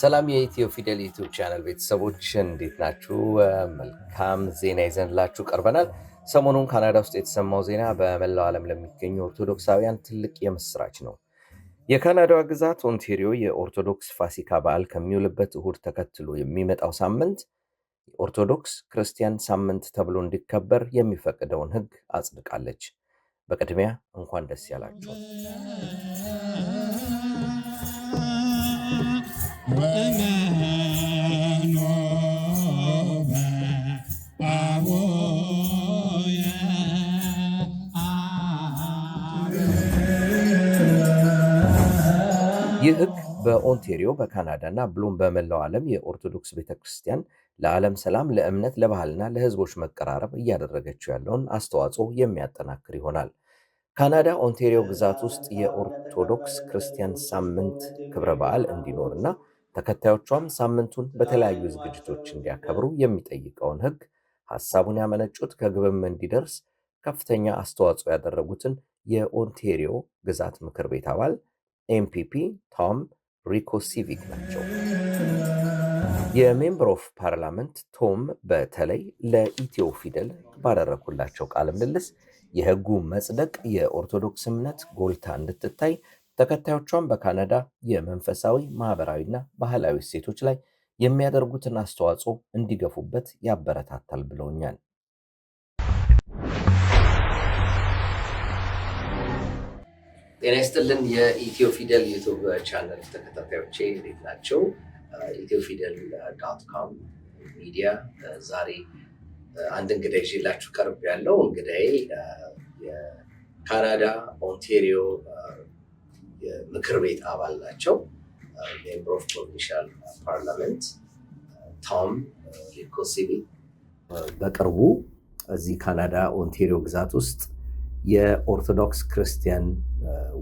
ሰላም የኢትዮፊደል ዩቲዩብ ቻናል ቤተሰቦች እንዴት ናችሁ? መልካም ዜና ይዘንላችሁ ቀርበናል። ሰሞኑን ካናዳ ውስጥ የተሰማው ዜና በመላው ዓለም ለሚገኙ ኦርቶዶክሳውያን ትልቅ የምስራች ነው። የካናዳዋ ግዛት ኦንታሪዮ የኦርቶዶክስ ፋሲካ በዓል ከሚውልበት እሁድ ተከትሎ የሚመጣው ሳምንት የኦርቶዶክስ ክርስቲያን ሳምንት ተብሎ እንዲከበር የሚፈቅደውን ሕግ አጽድቃለች። በቅድሚያ እንኳን ደስ ያላችሁ። ይህ ሕግ በኦንታሪዮ በካናዳ እና ብሎም በመላው ዓለም የኦርቶዶክስ ቤተክርስቲያን ለዓለም ሰላም፣ ለእምነት፣ ለባህልና ለህዝቦች መቀራረብ እያደረገችው ያለውን አስተዋጽኦ የሚያጠናክር ይሆናል። ካናዳ ኦንታሪዮ ግዛት ውስጥ የኦርቶዶክስ ክርስቲያን ሳምንት ክብረ በዓል እንዲኖርና ተከታዮቿም ሳምንቱን በተለያዩ ዝግጅቶች እንዲያከብሩ የሚጠይቀውን ሕግ ሐሳቡን ያመነጩት ከግብም እንዲደርስ ከፍተኛ አስተዋጽኦ ያደረጉትን የኦንታሪዮ ግዛት ምክር ቤት አባል MPP Tom Rakocevic ናቸው። የሜምበር ኦፍ ፓርላመንት ቶም በተለይ ለኢትዮፊደል ባደረኩላቸው ቃለ ምልልስ የሕጉ መጽደቅ የኦርቶዶክስ እምነት ጎልታ እንድትታይ ተከታዮቿን በካናዳ የመንፈሳዊ ማህበራዊና ባህላዊ እሴቶች ላይ የሚያደርጉትን አስተዋጽኦ እንዲገፉበት ያበረታታል ብለውኛል። ጤና ይስጥልን የኢትዮፊደል ዩቱብ ቻናል ተከታታዮቼ እንዴት ናቸው? ኢትዮፊደል.com ሚዲያ ዛሬ አንድ እንግዳ ይዤላችሁ ቀርብ ያለው እንግዳዬ የካናዳ ኦንታሪዮ የምክር ቤት አባል ናቸው። ሜምበር ኦፍ ፕሮቪንሻል ፓርላመንት ቶም ራኮሴቪክ በቅርቡ እዚህ ካናዳ ኦንታሪዮ ግዛት ውስጥ የኦርቶዶክስ ክርስቲያን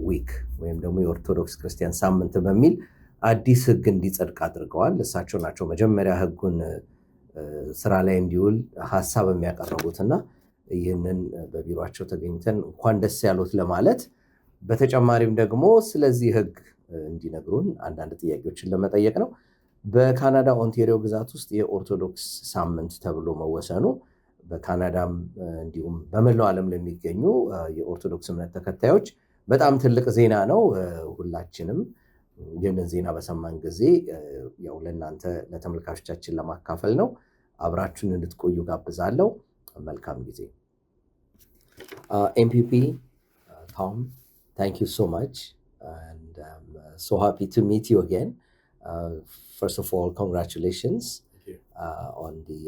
ዊክ ወይም ደግሞ የኦርቶዶክስ ክርስቲያን ሳምንት በሚል አዲስ ሕግ እንዲጸድቅ አድርገዋል። እሳቸው ናቸው መጀመሪያ ሕጉን ስራ ላይ እንዲውል ሀሳብ የሚያቀርቡትና ይህንን በቢሮቸው ተገኝተን እንኳን ደስ ያሉት ለማለት በተጨማሪም ደግሞ ስለዚህ ሕግ እንዲነግሩን አንዳንድ ጥያቄዎችን ለመጠየቅ ነው። በካናዳ ኦንታሪዮ ግዛት ውስጥ የኦርቶዶክስ ሳምንት ተብሎ መወሰኑ በካናዳም እንዲሁም በመላው ዓለም ለሚገኙ የኦርቶዶክስ እምነት ተከታዮች በጣም ትልቅ ዜና ነው። ሁላችንም ይህንን ዜና በሰማን ጊዜ ያው ለእናንተ ለተመልካቾቻችን ለማካፈል ነው። አብራችሁን እንድትቆዩ ጋብዛለሁ። መልካም ጊዜ። MPP Tom, thank you so much, and I'm so happy to meet you again. First of all, congratulations on the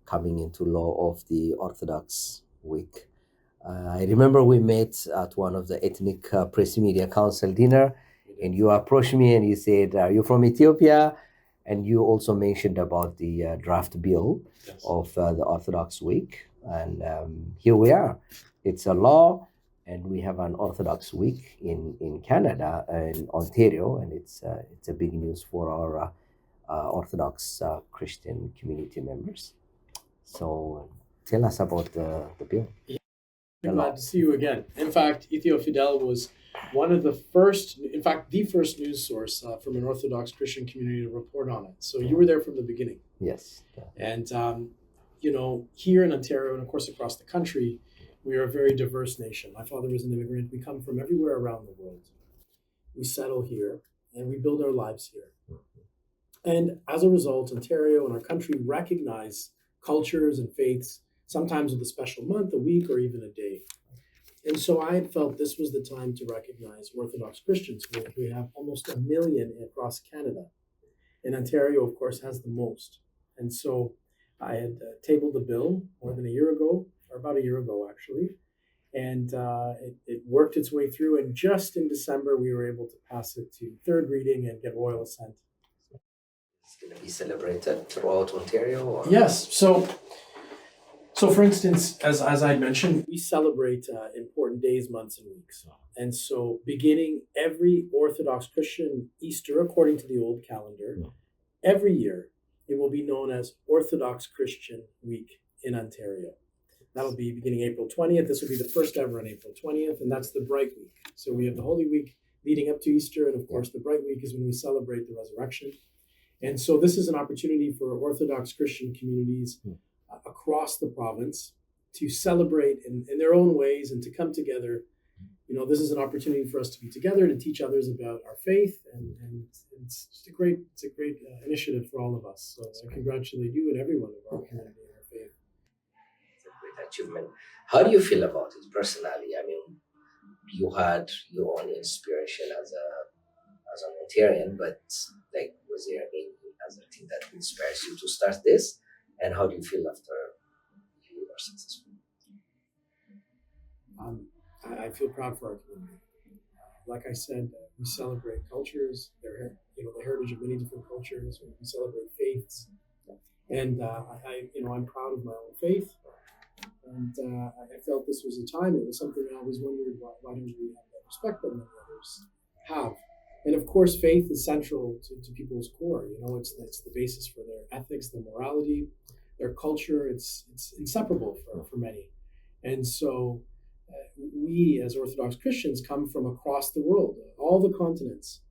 coming into law of the Orthodox Week. I remember we met at one of the Ethnic Press Media Council dinner, and you approached me and you said, "Are you from Ethiopia?" And you also mentioned about the draft bill of the Orthodox Week, and here we are. It's a law. And we have an Orthodox Week in Canada, in Ontario, and it's a big news for our Orthodox Christian community members. So tell us about the bill. I'm glad to see you again. In fact, Ethiofidel was one of the first, in fact, the first news source from an Orthodox Christian community to report on it. So you were there from the beginning. Yes. And, here in Ontario and of course across the country, we are a very diverse nation. My father was an immigrant. We come from everywhere around the world. We settle here and we build our lives here. And as a result, Ontario and our country recognize cultures and faiths, sometimes with a special month, a week, or even a day. And so I had felt this was the time to recognize Orthodox Christians. We have almost 1 million across Canada. And Ontario, of course, has the most. And so I had tabled a bill more than a year ago, or about a year ago, actually. And it worked its way through. And just in December, we were able to pass it to third reading and get royal assent. It's going to be celebrated throughout Ontario? Or? Yes. So for instance, as I mentioned, we celebrate important days, months, and weeks. And so beginning every Orthodox Christian Easter, according to the old calendar, every year, it will be known as Orthodox Christian Week in Ontario. That'll be beginning April 20th. This will be the first ever on April 20th, and that's the Bright Week. So we have the Holy Week leading up to Easter, and of course the Bright Week is when we celebrate the resurrection. And so this is an opportunity for Orthodox Christian communities across the province to celebrate in their own ways and to come together. You know, this is an opportunity for us to be together, to teach others about our faith, and it's just a great initiative for all of us. So I congratulate you and everyone of our community and our faith. It's a great achievement. How do you feel about it personally? I mean, you had your own inspiration as an Ontarian, but like, was there any other thing that inspires you to start this? And how do you feel after you are successful? I feel proud for our community. Like I said, we celebrate cultures, the heritage of many different cultures. We celebrate faiths, and I'm proud of my own faith. And I felt this was a time. It was something I always wondered, why don't we have that respect that many others have? And of course, faith is central to people's core. You know, it's the basis for their ethics, their morality, their culture. It's inseparable for many. And so we as Orthodox Christians come from across the world, all the continents.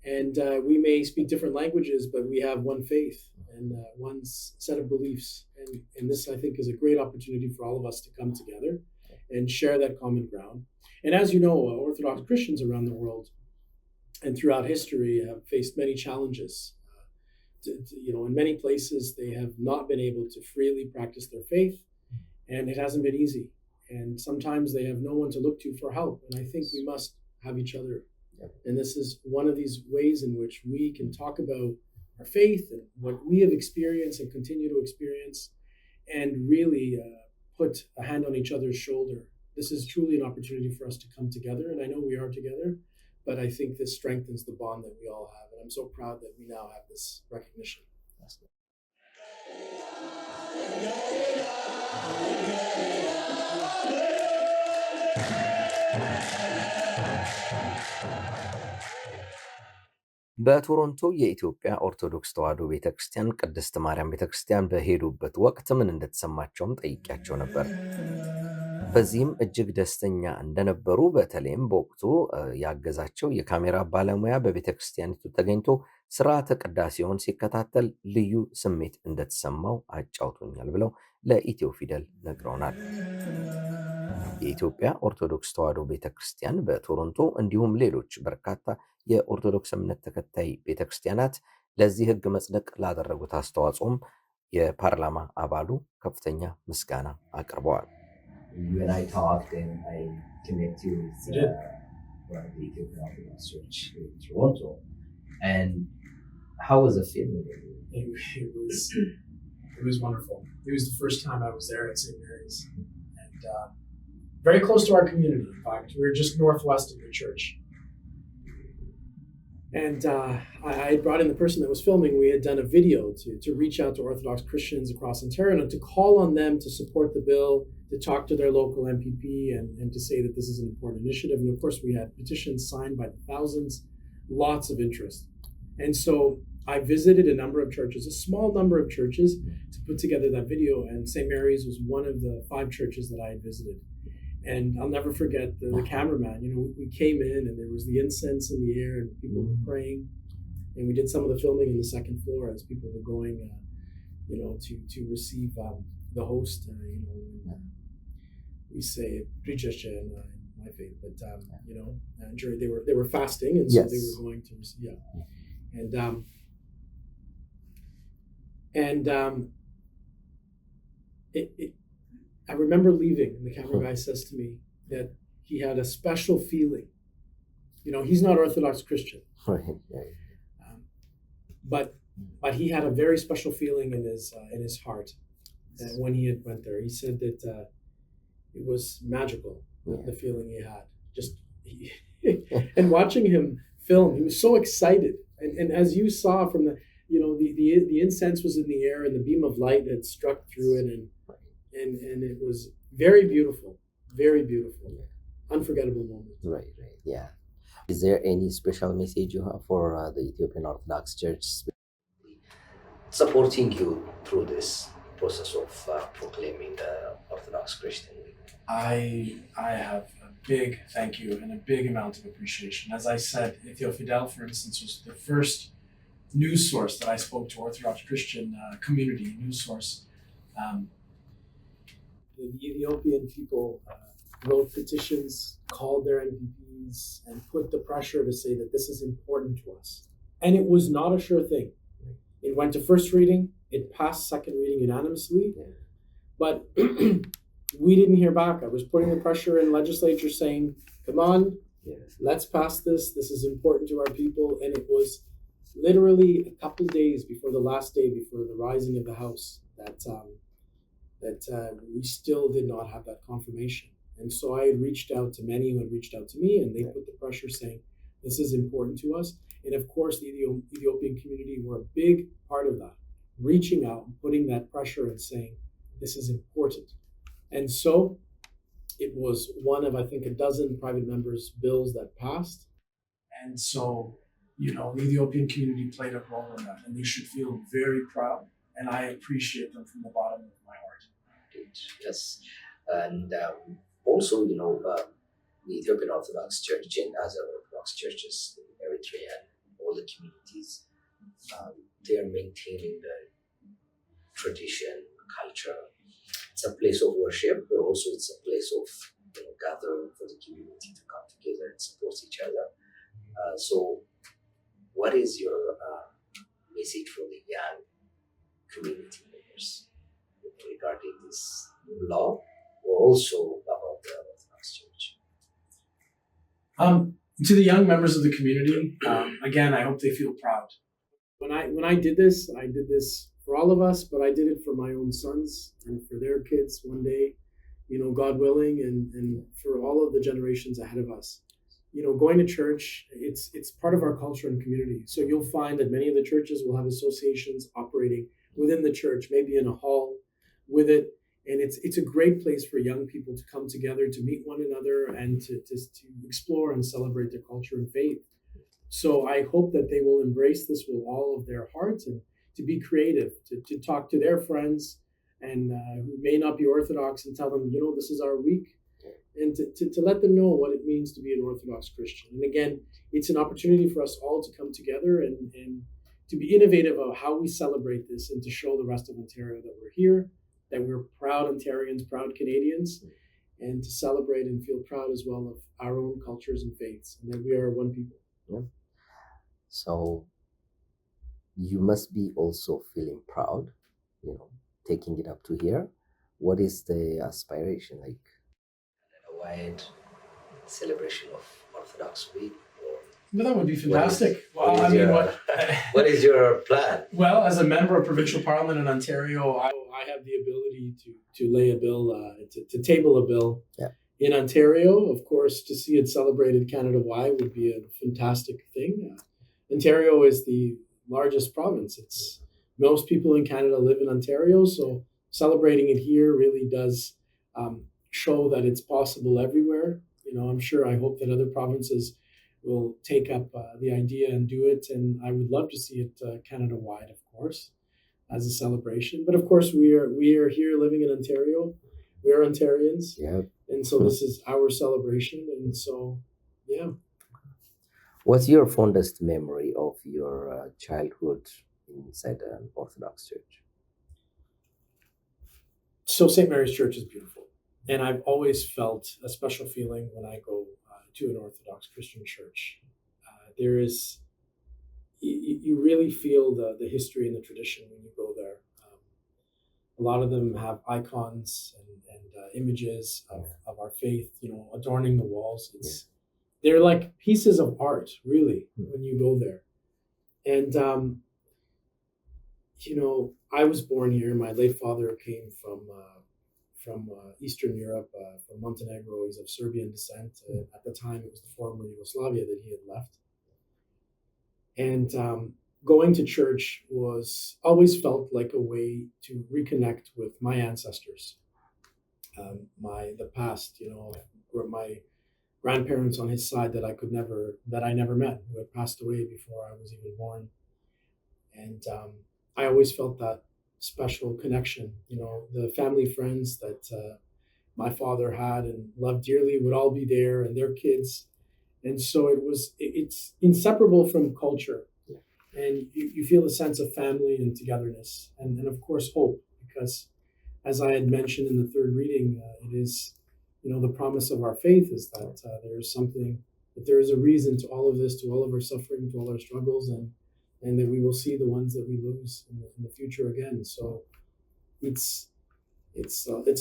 And we may speak different languages, but we have one faith and one set of beliefs. And this, I think, is a great opportunity for all of us to come together and share that common ground. And as you know, Orthodox Christians around the world and throughout history have faced many challenges. In many places, they have not been able to freely practice their faith, and it hasn't been easy. And sometimes they have no one to look to for help. And I think we must have each other. And this is one of these ways in which we can talk about our faith and what we have experienced and continue to experience, and really put a hand on each other's shoulder. This is truly an opportunity for us to come together. And I know we are together, but I think this strengthens the bond that we all have. And I'm so proud that we now have this recognition. በቶሮንቶ የኢትዮጵያ ኦርቶዶክስ ተዋሕዶ ቤተክርስቲያን ቅድስት ማርያም ቤተክርስቲያን በሄዱበት ወቅት ምን እንደተሰማቸውም ጠይቄያቸው ነበር። በዚህም እጅግ ደስተኛ እንደነበሩ፣ በተለይም በወቅቱ ያገዛቸው የካሜራ ባለሙያ በቤተክርስቲያኒቱ ተገኝቶ ስርዓተ ቅዳሴውን ሲከታተል ልዩ ስሜት እንደተሰማው አጫውቶኛል ብለው ለኢትዮፊደል ነግረውናል። የኢትዮጵያ ኦርቶዶክስ ተዋሕዶ ቤተክርስቲያን በቶሮንቶ እንዲሁም ሌሎች በርካታ የኦርቶዶክስ እምነት ተከታይ ቤተክርስቲያናት ለዚህ ሕግ መጽደቅ ላደረጉት አስተዋጽኦም የፓርላማ አባሉ ከፍተኛ ምስጋና አቅርበዋል። You and I talked and I connected you with one of the Ethiopian Orthodox Church in Toronto. And how was the feeling? It was wonderful. It was the first time I was there at St. Mary's, and very close to our community. In fact, we were just northwest of the church. And I had brought in the person that was filming. We had done a video to reach out to Orthodox Christians across Ontario and to call on them to support the bill, to talk to their local MPP and to say that this is an important initiative. And of course, we had petitions signed by the thousands, lots of interest. And so I visited a number of churches, a small number of churches, to put together that video. And St. Mary's was one of the 5 churches that I had visited. And I'll never forget the cameraman. You know, we came in and there was the incense in the air and people were praying. And we did some of the filming in the second floor as people were going, to receive the host. We say Prichasha in my faith, but they were fasting, and so they were going to receive. Yeah, I remember leaving, and the camera guy says to me that he had a special feeling. You know, he's not Orthodox Christian, but he had a very special feeling in his heart when he had went there. He said that it was magical, the feeling he had. And watching him film, he was so excited. And as you saw from the incense was in the air and the beam of light had struck through it, and it was very beautiful, unforgettable moment. Right, yeah. Is there any special message you have for the Ethiopian Orthodox Church supporting you through this process of proclaiming the Orthodox Christian week? I have a big thank you and a big amount of appreciation. As I said, Ethiofidel, for instance, was the first news source that I spoke to, Orthodox Christian community news source. The Ethiopian people wrote petitions, called their MPPs, and put the pressure to say that this is important to us. And it was not a sure thing. It went to first reading, it passed second reading unanimously, but we didn't hear back. I was putting the pressure in legislature saying, come on, let's pass this. This is important to our people. And it was literally a couple days before the last day, before the rising of the House, that we still did not have that confirmation. And so I had reached out to many who had reached out to me, and they put the pressure saying, this is important to us. And of course, the Ethiopian community were a big part of that, reaching out and putting that pressure and saying, this is important. And so it was one of, I think, a dozen private members' bills that passed. And so, you know, the Ethiopian community played a role in that, and they should feel very proud. And I appreciate them from the bottom of my heart. Yes. And also, you know, the Ethiopian Orthodox Church and other Orthodox churches in Eritrea and all the communities, they are maintaining the tradition, culture. It's a place of worship, but also it's a place of, you know, gathering for the community to come together and support each other. So what is your message for the young community members regarding this law, or also about the Orthodox Church? To the young members of the community, again, I hope they feel proud. When I did this for all of us, but I did it for my own sons and for their kids one day, you know, God willing, and for all of the generations ahead of us. You know, going to church, it's part of our culture and community. So you'll find that many of the churches will have associations operating within the church, maybe in a hall with it. And it's a great place for young people to come together, to meet one another, and to explore and celebrate their culture and faith. So I hope that they will embrace this with all of their hearts, and to be creative, to talk to their friends and who may not be Orthodox, and tell them, you know, this is our week, and to let them know what it means to be an Orthodox Christian. And again, it's an opportunity for us all to come together and to be innovative of how we celebrate this, and to show the rest of Ontario that we're here, that we're proud Ontarians, proud Canadians, and to celebrate and feel proud as well of our own cultures and faiths, and that we are one people. Yeah. So you must be also feeling proud, you know, taking it up to here. What is the aspiration, like a wide celebration of Orthodox Week? Well, that would be fantastic. What is your plan? Well, as a member of provincial parliament in Ontario, I have the ability to lay a bill, to table a bill in Ontario. Of course, to see it celebrated Canada-wide would be a fantastic thing. Ontario is the largest province. Most people in Canada live in Ontario, so celebrating it here really does show that it's possible everywhere. You know, I hope that other provinces will take up the idea and do it, and I would love to see it Canada-wide, of course, as a celebration. But of course, we are here living in Ontario. We are Ontarians, and so this is our celebration, and so What's your fondest memory of your childhood inside an Orthodox church? So St. Mary's Church is beautiful, and I've always felt a special feeling when I go to an Orthodox Christian church. There is, you really feel the history and the tradition when you go there. A lot of them have icons and images of our faith, you know, adorning the walls. They're like pieces of art, really, when you go there. And, you know, I was born here. My late father came from Eastern Europe, from Montenegro. He's of Serbian descent. At the time, it was the former Yugoslavia that he had left. And going to church always felt like a way to reconnect with my ancestors, the past, you know, where my grandparents on his side that I never met, who had passed away before I was even born. And I always felt that special connection. You know, the family friends that my father had and loved dearly would all be there, and their kids. And so it's inseparable from culture. And you feel a sense of family and togetherness, and of course hope, because as I had mentioned in the third reading, it is, the promise of our faith is that there is something, that there is a reason to all of this, to all of our suffering, to all our struggles, and that we will see the ones that we lose in the future again. So it's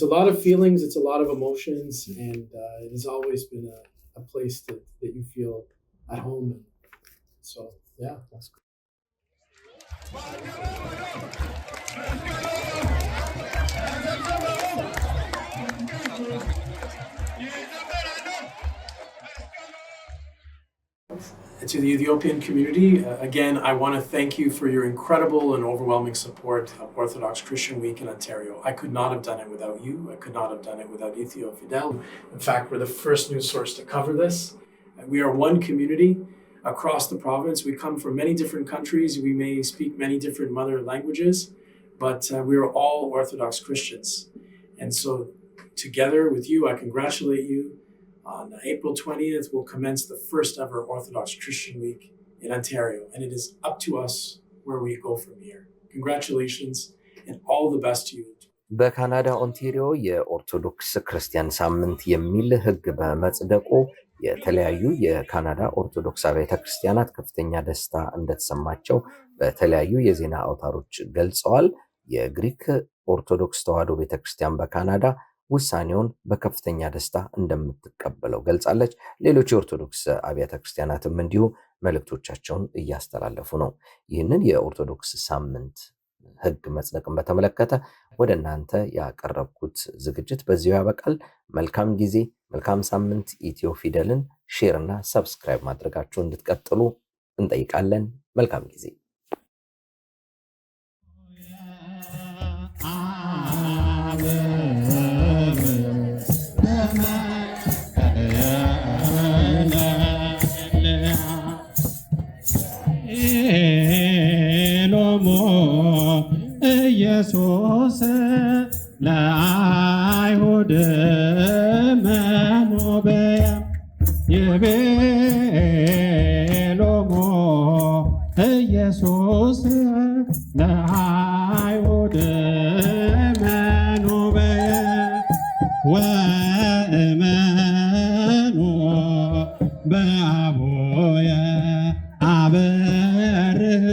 a lot of feelings, it's a lot of emotions, and it has always been a place that you feel at home. And so yeah, that's good. To the Ethiopian community, again, I want to thank you for your incredible and overwhelming support of Orthodox Christian Week in Ontario. I could not have done it without you. I could not have done it without Ethiofidel. In fact, we're the first news source to cover this. We are one community across the province. We come from many different countries. We may speak many different mother languages, but we are all Orthodox Christians. And so together with you, I congratulate you. On April 20th, we'll commence the first ever Orthodox Christian Week in Ontario, and it is up to us where we go from here. Congratulations and all the best to you. በካናዳ ኦንታሪዮ የኦርቶዶክስ ክርስቲያን ሳምንት የሚል ሕግ በመጽደቁ የተለያዩ የካናዳ ኦርቶዶክስ አብያተ ክርስቲያናት ከፍተኛ ደስታ እንደተሰማቸው በተለያዩ የዜና አውታሮች ገልጸዋል። የግሪክ ኦርቶዶክስ ተዋሕዶ ቤተክርስቲያን በካናዳ ውሳኔውን በከፍተኛ ደስታ እንደምትቀበለው ገልጻለች። ሌሎች የኦርቶዶክስ አብያተ ክርስቲያናትም እንዲሁ መልእክቶቻቸውን እያስተላለፉ ነው። ይህንን የኦርቶዶክስ ሳምንት ሕግ መጽደቅን በተመለከተ ወደ እናንተ ያቀረብኩት ዝግጅት በዚሁ ያበቃል። መልካም ጊዜ፣ መልካም ሳምንት። ኢትዮፊደልን ሼር እና ሰብስክራይብ ማድረጋችሁን እንድትቀጥሉ እንጠይቃለን። መልካም ጊዜ። ኢየሱስ ለአይሁድ መኖበያ ይቤሎሙ ኢየሱስ ለአይሁድ መኖበያ ወእመኑ በአቦየ አበርህ